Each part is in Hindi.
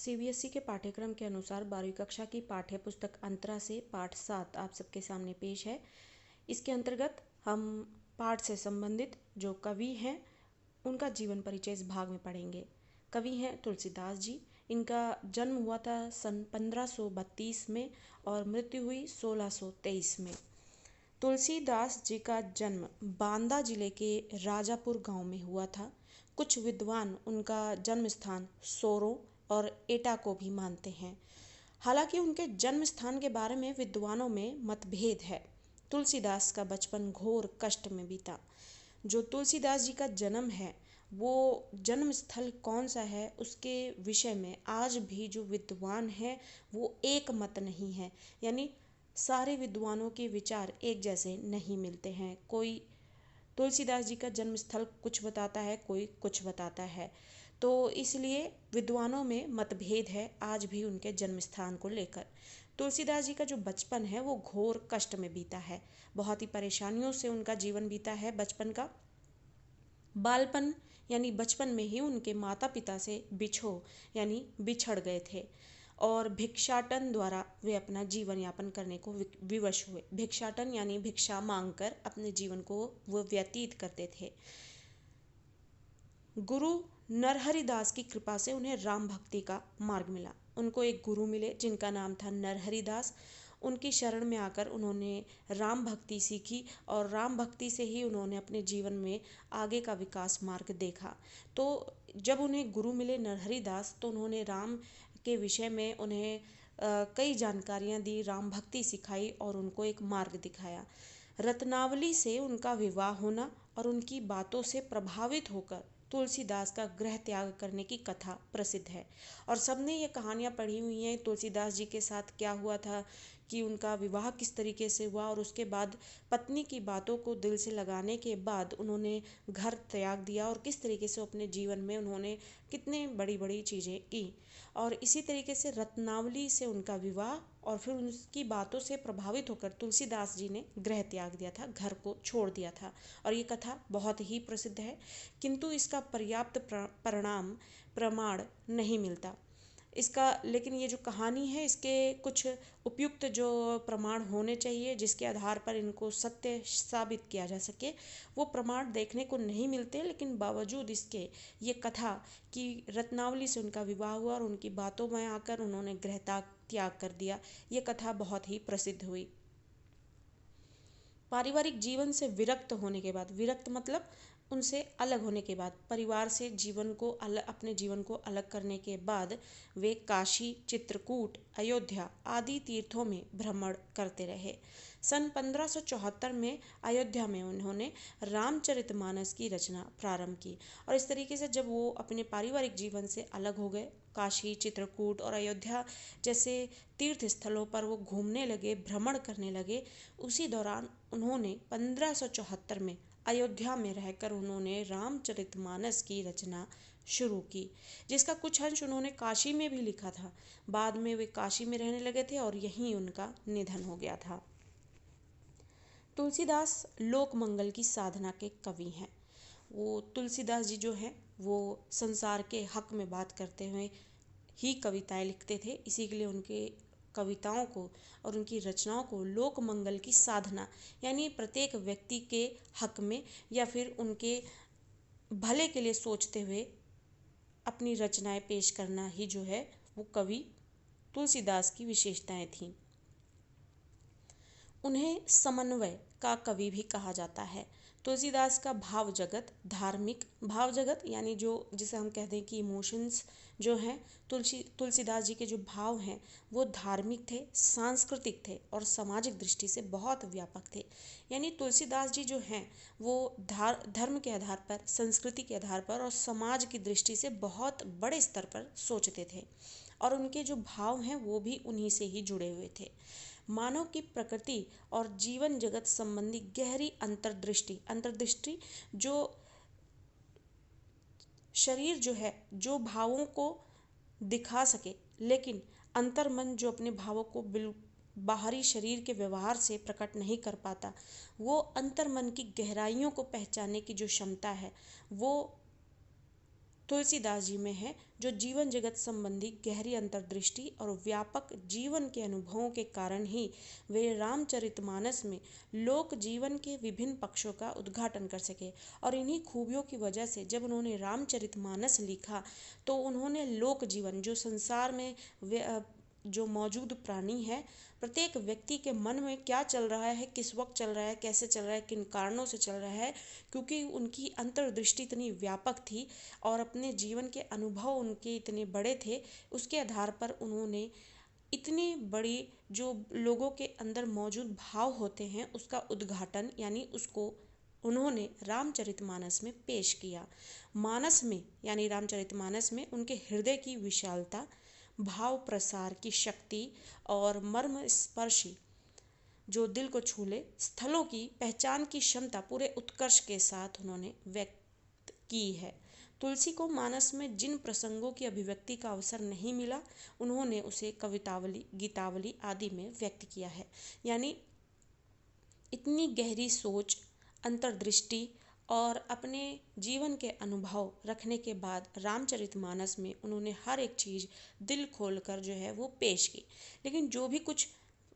सीबीएसई के पाठ्यक्रम के अनुसार 12वीं कक्षा की पाठ्य पुस्तक अंतरा से पाठ 7 आप सबके सामने पेश है। इसके अंतर्गत हम पाठ से संबंधित जो कवि हैं उनका जीवन परिचय इस भाग में पढ़ेंगे। कवि हैं तुलसीदास जी। इनका जन्म हुआ था सन 1532 में और मृत्यु हुई 1623 में। तुलसीदास जी का जन्म बांदा जिले के राजापुर गांव में हुआ था। कुछ विद्वान उनका जन्म स्थान सोरो और एटा को भी मानते हैं। हालांकि उनके जन्म स्थान के बारे में विद्वानों में मतभेद है। तुलसीदास का बचपन घोर कष्ट में बीता। जो तुलसीदास जी का जन्म है वो जन्म स्थल कौन सा है उसके विषय में आज भी जो विद्वान हैं वो एक मत नहीं है, यानी सारे विद्वानों के विचार एक जैसे नहीं मिलते हैं। कोई तुलसीदास जी का जन्म स्थल कुछ बताता है, कोई कुछ बताता है, तो इसलिए विद्वानों में मतभेद है आज भी उनके जन्म स्थान को लेकर। तुलसीदास जी का जो बचपन है वो घोर कष्ट में बीता है। बहुत ही परेशानियों से उनका जीवन बीता है बचपन का। बालपन यानी बचपन में ही उनके माता पिता से यानी बिछड़ गए थे और भिक्षाटन द्वारा वे अपना जीवन यापन करने को विवश हुए। भिक्षाटन यानी भिक्षा मांगकर अपने जीवन को वो व्यतीत करते थे। गुरु नरहरिदास की कृपा से उन्हें राम भक्ति का मार्ग मिला। उनको एक गुरु मिले जिनका नाम था नरहरिदास। उनकी शरण में आकर उन्होंने राम भक्ति सीखी और राम भक्ति से ही उन्होंने अपने जीवन में आगे का विकास मार्ग देखा। तो जब उन्हें गुरु मिले नरहरिदास तो उन्होंने राम के विषय में उन्हें कई जानकारियाँ दी, राम भक्ति सिखाई और उनको एक मार्ग दिखाया। रत्नावली से उनका विवाह होना और उनकी बातों से प्रभावित होकर तुलसीदास का गृह त्याग करने की कथा प्रसिद्ध है और सबने ये कहानियाँ पढ़ी हुई हैं। तुलसीदास जी के साथ क्या हुआ था कि उनका विवाह किस तरीके से हुआ और उसके बाद पत्नी की बातों को दिल से लगाने के बाद उन्होंने घर त्याग दिया और किस तरीके से अपने जीवन में उन्होंने कितने बड़ी बड़ी चीज़ें की। और इसी तरीके से रत्नावली से उनका विवाह और फिर उनकी बातों से प्रभावित होकर तुलसीदास जी ने गृह त्याग दिया था, घर को छोड़ दिया था और ये कथा बहुत ही प्रसिद्ध है, किंतु इसका पर्याप्त प्रमाण नहीं मिलता इसका। लेकिन ये जो कहानी है इसके कुछ उपयुक्त जो प्रमाण होने चाहिए जिसके आधार पर इनको सत्य साबित किया जा सके, वो प्रमाण देखने को नहीं मिलते। लेकिन बावजूद इसके ये कथा कि रत्नावली से उनका विवाह हुआ और उनकी बातों में आकर उन्होंने गृह त्याग कर दिया, ये कथा बहुत ही प्रसिद्ध हुई। पारिवारिक जीवन से विरक्त होने के बाद, विरक्त मतलब उनसे अलग होने के बाद, परिवार से अपने जीवन को अलग करने के बाद वे काशी, चित्रकूट, अयोध्या आदि तीर्थों में भ्रमण करते रहे। सन 1574 में अयोध्या में उन्होंने रामचरितमानस की रचना प्रारंभ की और इस तरीके से जब वो अपने पारिवारिक जीवन से अलग हो गए, काशी, चित्रकूट और अयोध्या जैसे तीर्थ स्थलों पर वो घूमने लगे, भ्रमण करने लगे, उसी दौरान उन्होंने 1574 में अयोध्या में रहकर उन्होंने रामचरितमानस की रचना शुरू की, जिसका कुछ अंश उन्होंने काशी में भी लिखा था। बाद में वे काशी में रहने लगे थे और यहीं उनका निधन हो गया था। तुलसीदास लोक मंगल की साधना के कवि हैं। वो तुलसीदास जी जो हैं वो संसार के हक में बात करते हुए ही कविताएं लिखते थे, इसी के लिए उनके कविताओं को और उनकी रचनाओं को लोक मंगल की साधना यानी प्रत्येक व्यक्ति के हक में या फिर उनके भले के लिए सोचते हुए अपनी रचनाएं पेश करना ही जो है वो कवि तुलसीदास की विशेषताएं थीं। उन्हें समन्वय का कवि भी कहा जाता है। तुलसीदास का भाव जगत धार्मिक भाव जगत यानी जो जिसे हम कहते हैं कि इमोशंस जो हैं, तुलसीदास जी के जो भाव हैं वो धार्मिक थे, सांस्कृतिक थे और सामाजिक दृष्टि से बहुत व्यापक थे। यानी तुलसीदास जी जो हैं वो धर्म के आधार पर, संस्कृति के आधार पर और समाज की दृष्टि से बहुत बड़े स्तर पर सोचते थे और उनके जो भाव हैं वो भी उन्हीं से ही जुड़े हुए थे। मानव की प्रकृति और जीवन जगत संबंधी गहरी अंतर्दृष्टि जो शरीर जो है जो भावों को दिखा सके, लेकिन अंतर्मन जो अपने भावों को बाहरी शरीर के व्यवहार से प्रकट नहीं कर पाता, वो अंतर्मन की गहराइयों को पहचानने की जो क्षमता है वो तुलसीदास जी में है, जो जीवन जगत संबंधी गहरी अंतर्दृष्टि और व्यापक जीवन के अनुभवों के कारण ही वे रामचरितमानस में लोक जीवन के विभिन्न पक्षों का उद्घाटन कर सके। और इन्हीं खूबियों की वजह से जब उन्होंने रामचरितमानस लिखा तो उन्होंने लोक जीवन, जो संसार में जो मौजूद प्राणी है, प्रत्येक व्यक्ति के मन में क्या चल रहा है, किस वक्त चल रहा है, कैसे चल रहा है, किन कारणों से चल रहा है, क्योंकि उनकी अंतर्दृष्टि इतनी व्यापक थी और अपने जीवन के अनुभव उनके इतने बड़े थे, उसके आधार पर उन्होंने इतनी बड़ी जो लोगों के अंदर मौजूद भाव होते हैं उसका उद्घाटन यानी उसको उन्होंने रामचरितमानस में पेश किया। मानस में यानी रामचरितमानस में उनके हृदय की विशालता, भाव प्रसार की शक्ति और मर्म स्पर्शी जो दिल को छू ले स्थलों की पहचान की क्षमता पूरे उत्कर्ष के साथ उन्होंने व्यक्त की है। तुलसी को मानस में जिन प्रसंगों की अभिव्यक्ति का अवसर नहीं मिला, उन्होंने उसे कवितावली, गीतावली आदि में व्यक्त किया है। यानी इतनी गहरी सोच, अंतर्दृष्टि और अपने जीवन के अनुभव रखने के बाद रामचरितमानस में उन्होंने हर एक चीज़ दिल खोलकर जो है वो पेश की। लेकिन जो भी कुछ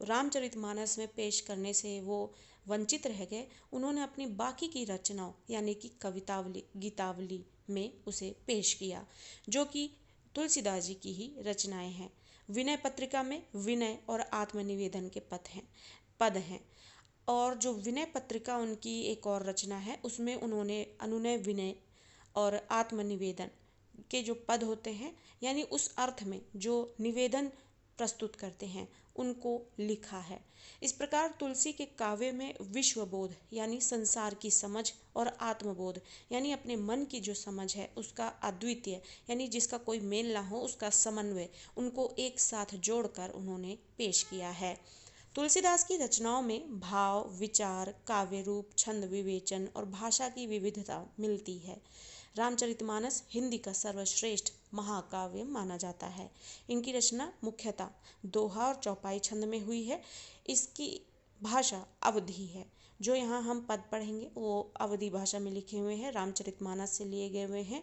रामचरितमानस में पेश करने से वो वंचित रह गए, उन्होंने अपनी बाकी की रचनाओं यानी कि कवितावली, गीतावली में उसे पेश किया, जो कि तुलसीदास जी की ही रचनाएं हैं। विनय पत्रिका में विनय और आत्मनिवेदन के पद हैं। और जो विनय पत्रिका उनकी एक और रचना है, उसमें उन्होंने अनुनय, विनय और आत्मनिवेदन के जो पद होते हैं, यानी उस अर्थ में जो निवेदन प्रस्तुत करते हैं, उनको लिखा है। इस प्रकार तुलसी के काव्य में विश्वबोध यानी संसार की समझ और आत्मबोध यानी अपने मन की जो समझ है उसका अद्वितीय यानी जिसका कोई मेल ना हो उसका समन्वय, उनको एक साथ जोड़कर उन्होंने पेश किया है। तुलसीदास की रचनाओं में भाव, विचार, काव्य रूप, छंद विवेचन और भाषा की विविधता मिलती है। रामचरितमानस हिंदी का सर्वश्रेष्ठ महाकाव्य माना जाता है। इनकी रचना मुख्यतः दोहा और चौपाई छंद में हुई है। इसकी भाषा अवधी है। जो यहाँ हम पद पढ़ेंगे वो अवधी भाषा में लिखे हुए हैं, रामचरितमानस से लिए गए हुए हैं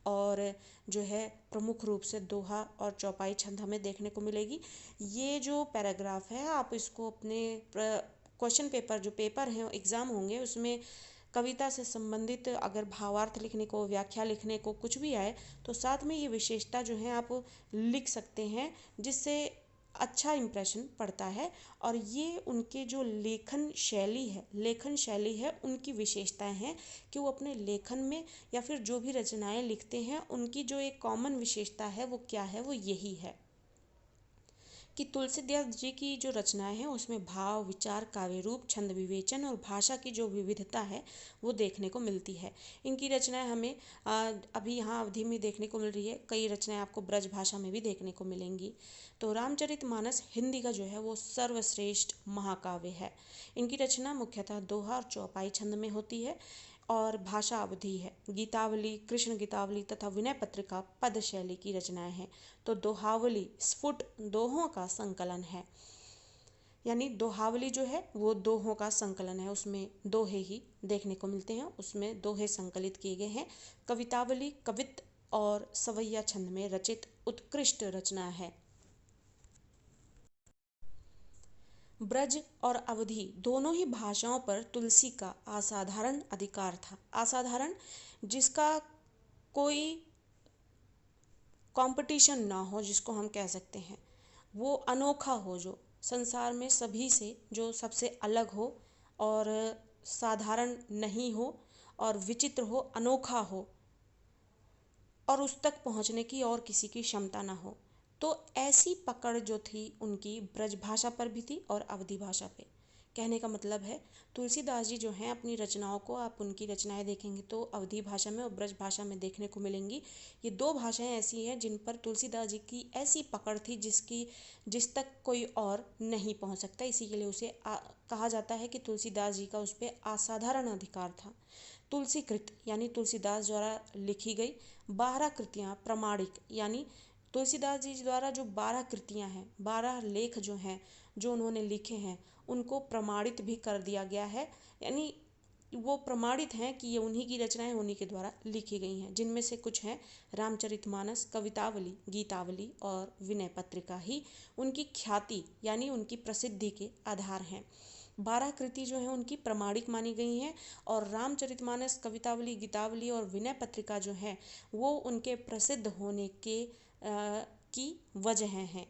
और जो है प्रमुख रूप से दोहा और चौपाई छंद हमें देखने को मिलेगी। ये जो पैराग्राफ है आप इसको अपने क्वेश्चन पेपर, जो पेपर हैं एग्ज़ाम होंगे, उसमें कविता से संबंधित अगर भावार्थ लिखने को, व्याख्या लिखने को कुछ भी आए तो साथ में ये विशेषता जो है आप लिख सकते हैं, जिससे अच्छा इम्प्रेशन पड़ता है। और ये उनके जो लेखन शैली है उनकी विशेषताएं हैं कि वो अपने लेखन में या फिर जो भी रचनाएं लिखते हैं उनकी जो एक कॉमन विशेषता है वो क्या है, वो यही है कि तुलसीदास जी की जो रचनाएं हैं उसमें भाव, विचार, काव्य रूप, छंद विवेचन और भाषा की जो विविधता है वो देखने को मिलती है। इनकी रचनाएं हमें अभी यहाँ अवधि में देखने को मिल रही है, कई रचनाएं आपको ब्रज भाषा में भी देखने को मिलेंगी। तो रामचरितमानस हिंदी का जो है वो सर्वश्रेष्ठ महाकाव्य है। इनकी रचना मुख्यतः दोहा और चौपाई छंद में होती है और भाषा अवधी है। गीतावली, कृष्ण गीतावली तथा विनय पत्रिका पद शैली की रचनाएं हैं। तो दोहावली स्फुट दोहों का संकलन है, यानी दोहावली जो है वो दोहों का संकलन है, उसमें दोहे ही देखने को मिलते हैं, उसमें दोहे संकलित किए गए हैं। कवितावली कवित्त और सवैया छंद में रचित उत्कृष्ट रचना है। ब्रज और अवधी दोनों ही भाषाओं पर तुलसी का असाधारण अधिकार था। असाधारण जिसका कोई कंपटीशन ना हो, जिसको हम कह सकते हैं, वो अनोखा हो, जो संसार में सभी से जो सबसे अलग हो और साधारण नहीं हो और विचित्र हो, अनोखा हो और उस तक पहुंचने की और किसी की क्षमता ना हो। तो ऐसी पकड़ जो थी उनकी ब्रज भाषा पर भी थी और अवधी भाषा पे। कहने का मतलब है तुलसीदास जी जो हैं अपनी रचनाओं को, आप उनकी रचनाएं देखेंगे तो अवधी भाषा में और ब्रज भाषा में देखने को मिलेंगी। ये दो भाषाएं ऐसी हैं जिन पर तुलसीदास जी की ऐसी पकड़ थी जिस तक कोई और नहीं पहुंच सकता। इसी के लिए उसे कहा जाता है कि तुलसीदास जी का उस पर असाधारण अधिकार था। तुलसीकृत यानी तुलसीदास द्वारा लिखी गई 12 कृतियाँ प्रमाणिक, यानी तुलसीदास जी द्वारा जो 12 कृतियाँ हैं, 12 लेख जो हैं, जो उन्होंने लिखे हैं, उनको प्रमाणित भी कर दिया गया है। यानी वो प्रमाणित हैं कि ये उन्हीं की रचनाएं उन्हीं के द्वारा लिखी गई हैं, जिनमें से कुछ हैं रामचरितमानस, कवितावली, गीतावली और विनय पत्रिका ही उनकी ख्याति यानी उनकी प्रसिद्धि के आधार हैं। 12 कृति जो हैं उनकी प्रमाणिक मानी गई हैं और रामचरितमानस, कवितावली, गीतावली और विनय पत्रिका जो है वो उनके प्रसिद्ध होने के की वजह हैं।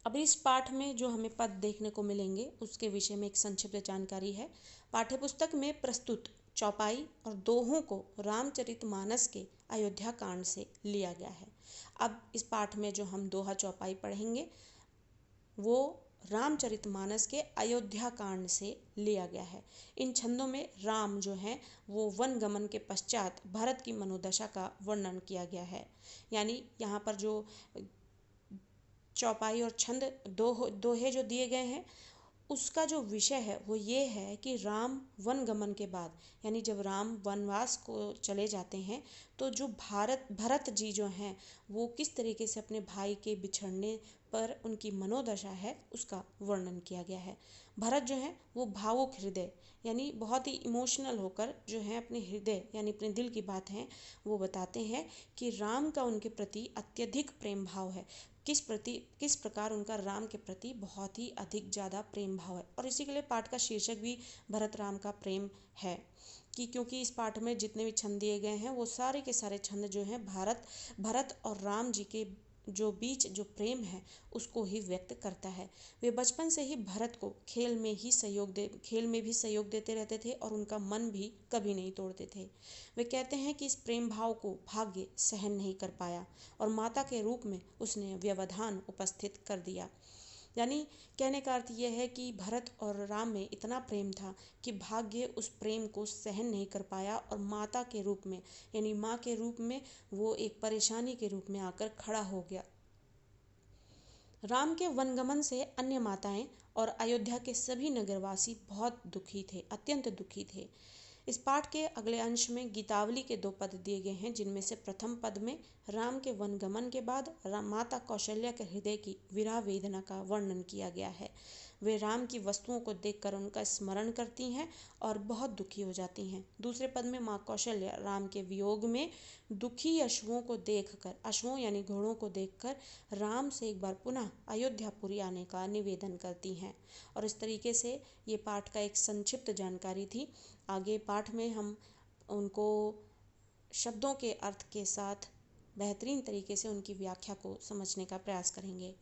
अब इस पाठ में जो हमें पद देखने को मिलेंगे उसके विषय में एक संक्षिप्त जानकारी है। पाठ्यपुस्तक में प्रस्तुत चौपाई और दोहों को रामचरितमानस के अयोध्या कांड से लिया गया है। अब इस पाठ में जो हम दोहा चौपाई पढ़ेंगे वो रामचरितमानस के अयोध्या कांड से लिया गया है। इन छंदों में राम जो हैं वो वन गमन के पश्चात भरत की मनोदशा का वर्णन किया गया है। यानी यहाँ पर जो चौपाई और छंद दोहे जो दिए गए हैं उसका जो विषय है वो ये है कि राम वन गमन के बाद यानी जब राम वनवास को चले जाते हैं तो जो भरत जी जो हैं वो किस तरीके से अपने भाई के बिछड़ने पर उनकी मनोदशा है उसका वर्णन किया गया है। भरत जो है वो भावुक हृदय यानी बहुत ही इमोशनल होकर जो है अपने हृदय यानी अपने दिल की बात है वो बताते हैं कि राम का उनके प्रति अत्यधिक प्रेम भाव है। किस प्रकार उनका राम के प्रति बहुत ही अधिक ज़्यादा प्रेम भाव है। और इसी के लिए पाठ का शीर्षक भी भरत राम का प्रेम है कि क्योंकि इस पाठ में जितने भी छंद दिए गए हैं वो सारे के सारे छंद जो हैं भरत और राम जी के जो बीच जो प्रेम है उसको ही व्यक्त करता है। वे बचपन से ही भरत को खेल में भी सहयोग देते रहते थे और उनका मन भी कभी नहीं तोड़ते थे। वे कहते हैं कि इस प्रेम भाव को भाग्य सहन नहीं कर पाया और माता के रूप में उसने व्यवधान उपस्थित कर दिया। यानी कहने का अर्थ यह है कि भरत और राम में इतना प्रेम था कि भाग्य उस प्रेम को सहन नहीं कर पाया और माता के रूप में यानी माँ के रूप में वो एक परेशानी के रूप में आकर खड़ा हो गया। राम के वनगमन से अन्य माताएं और अयोध्या के सभी नगरवासी बहुत दुखी थे, अत्यंत दुखी थे। इस पाठ के अगले अंश में गीतावली के 2 पद दिए गए हैं, जिनमें से प्रथम पद में राम के वनगमन के बाद माता कौशल्या के हृदय की विरह वेदना का वर्णन किया गया है। वे राम की वस्तुओं को देखकर उनका स्मरण करती हैं और बहुत दुखी हो जाती हैं। दूसरे पद में माँ कौशल्या राम के वियोग में दुखी अश्वों यानी घोड़ों को देखकर राम से एक बार पुनः अयोध्यापुरी आने का निवेदन करती हैं। और इस तरीके से ये पाठ का एक संक्षिप्त जानकारी थी। आगे पाठ में हम उनको शब्दों के अर्थ के साथ बेहतरीन तरीके से उनकी व्याख्या को समझने का प्रयास करेंगे।